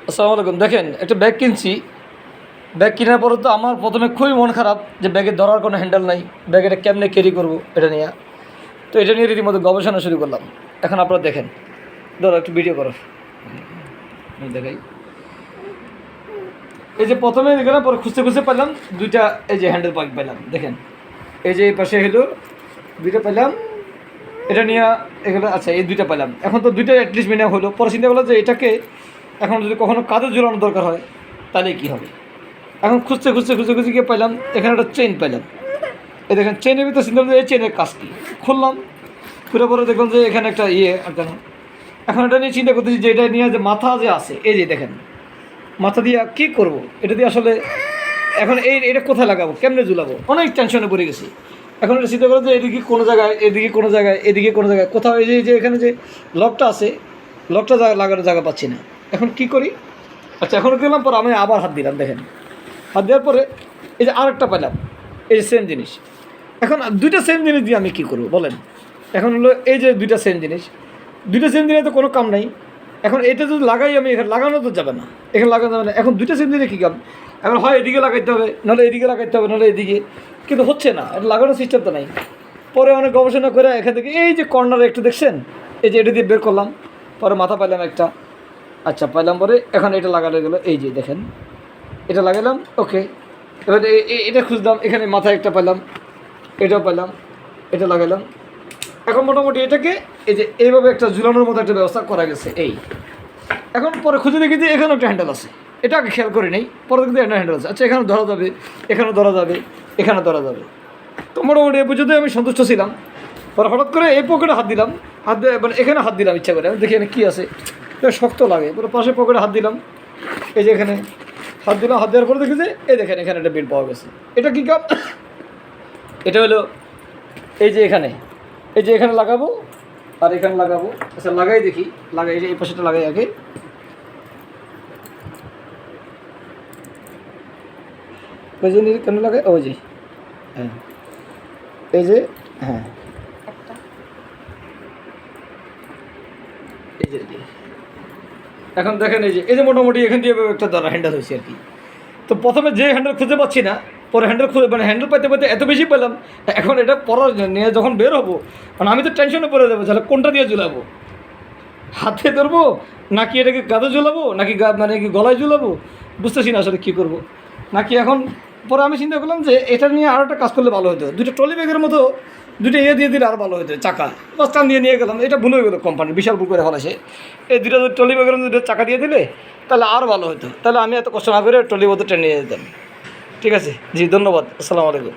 আসসালামু আলাইকুম। দেখেন একটা ব্যাগ কিনছি, ব্যাগ কেনার পরে তো আমার প্রথমে খুবই মন খারাপ যে ব্যাগে ধরার কোনো হ্যান্ডেল নাই, ব্যাগ এটা কেমনে ক্যারি করবো এটা নিয়ে। তো এটা নিয়ে রীতিমতো গবেষণা শুরু করলাম। এখন আপনারা দেখেন, ধরো একটু ভিডিও করো, আমি দেখাই। এই যে প্রথমে দেখলাম, পরে খুঁজতে খুঁজতে পেলাম দুইটা, এই যে হ্যান্ডেল পাইপ পেলাম। দেখেন এই যে এই পাশে হলো দুইটা পেলাম, এটা নিয়ে এগুলো আচ্ছা এই দুইটা পেলাম। এখন তো দুইটা অ্যাটলিস্ট মিনিমাম হলো। পরে চিন্তা করলাম যে এটাকে এখন যদি কখনো কাজে ঝুলানোর দরকার হয় তাহলে কী হবে। এখন খুঁজতে খুঁজতে খুঁজতে খুঁজতে গিয়ে পেলাম এখানে একটা চেইন পেলাম। এই দেখেন চেইনের ভিতরে চিন্তা করলাম এই চেইনের কাজ কী, খুললাম, খুলে পরে দেখলাম যে এখানে একটা কেন। এখন এটা নিয়ে চিন্তা করতেছি যে এটা নিয়ে যে মাথা যে আছে, এই যে দেখেন মাথা দিয়ে কী করব, এটা দিয়ে আসলে এখন এটা কোথায় লাগাবো, কেমনে ঝুলাবো, অনেক টেনশনে পড়ে গেছি। এখন এটা চিন্তা করলাম যে এদিকে কোনো জায়গায়, এদিকে কোনো জায়গায়, এদিকে কোনো জায়গায়, কোথাও এই যে এখানে যে লকটা আছে, লকটা লাগানোর জায়গা পাচ্ছি না। এখন কি করি, আচ্ছা এখন গেলাম, পরে আমি আবার হাত দিলাম। দেখেন হাত দেওয়ার পরে এই যে আরেকটা পেলাম, এই যে সেম জিনিস। এখন দুইটা সেম জিনিস দিয়ে আমি কী করবো বলেন। এখন হলো এই যে দুইটা সেম জিনিস তো কোনো কাম নাই। এখন এটা যদি লাগাই আমি, এখানে লাগানো তো যাবে না, এখানে লাগানো যাবে না। এখন দুইটা সেম জিনিস কী কাম, এখন হয় এদিকে লাগাইতে হবে, নাহলে এদিকে লাগাইতে হবে, নাহলে এদিকে, কিন্তু হচ্ছে না, এটা লাগানোর সিস্টেম তো নাই। পরে অনেক গবেষণা করে এখান থেকে এই যে কর্নারে একটু দেখছেন, এই যে এটা দিয়ে বের করলাম, পরে মাথা পাইলাম একটা, আচ্ছা পাইলাম, পরে এখন এটা লাগানো গেলো, এই যে দেখেন এটা লাগালাম, ওকে। এবার এটা খুঁজলাম, এখানে মাথায় একটা পেলাম, এটাও পেলাম, এটা লাগালাম। এখন মোটামুটি এটাকে এই যে এইভাবে একটা ঝুলানোর মতো একটা ব্যবস্থা করা গেছে। এই এখন পরে খুঁজে দেখি যে এখানেও একটা হ্যান্ডেল আছে, এটা আগে খেয়াল করি নেই, পরে দেখি একটা হ্যান্ডেল আছে। আচ্ছা এখানে ধরা যাবে, এখানে ধরা যাবে, এখানে ধরা যাবে। তো মোটামুটি এই পর্যন্ত আমি সন্তুষ্ট ছিলাম। পরে হঠাৎ করে এই পকেটে হাত দিলাম, হাত দিয়ে মানে এখানে হাত দিলাম ইচ্ছা করে, আমি দেখি এখানে কী আছে, শক্ত লাগে। পরে পাশে পকেটে হাত দিলাম, এই যে এখানে হাত দিলাম, হাত দেওয়ার পরে দেখি যে এই দেখেন এখানে একটা বিল পাওয়া গেছে। এটা কী কাম, এটা হলো এই যে এখানে, এই যে এখানে লাগাবো আর এখানে লাগাবো। আচ্ছা লাগাই দেখি, লাগাই, এই যে এই পাশেটা লাগাই আগে, ওই যে কেন লাগাই, ওই যে হ্যাঁ, এই যে হ্যাঁ, এই যে এখন দেখেন এই যে মোটামুটি এখান দিয়ে একটা ধরা হ্যান্ডেল হয়েছে আর কি। তো প্রথমে যে হ্যান্ডেল খুঁজে পাচ্ছি না, পরে হ্যান্ডেল খুঁজে মানে হ্যান্ডেল পাইতে পাইতে এত বেশি পেলাম। এখন এটা পরার নিয়ে যখন বের হবো, মানে আমি তো টেনশনে পড়ে যাবো, তাহলে কোনটা দিয়ে ঝুলাবো, হাতে ধরবো নাকি এটাকে গাদে ঝুলাবো, নাকি মানে কি গলায় ঝুলাবো, বুঝতেছি না আসলে কী করবো। নাকি এখন পরে আমি চিন্তা করলাম যে এটা নিয়ে আরও একটা কাজ করলে ভালো হতো, দুটো ট্রলি ব্যাগের মতো দুটো দিয়ে দিলে আরও ভালো হতো, চাকা বাস টান দিয়ে নিয়ে গেলাম। এটা ভুল হয়ে গেলো, কোম্পানি বিশাল ভুল করে ফেলেছে। এই দুটো ট্রলি ব্যাগের মধ্যে দুটো চাকা দিয়ে দিলে তাহলে আরও ভালো হতো, তাহলে আমি এত কষ্ট না করে ট্রলি মতো ট্রেনে নিয়ে যেতাম। ঠিক আছে, জি ধন্যবাদ, আসসালামু আলাইকুম।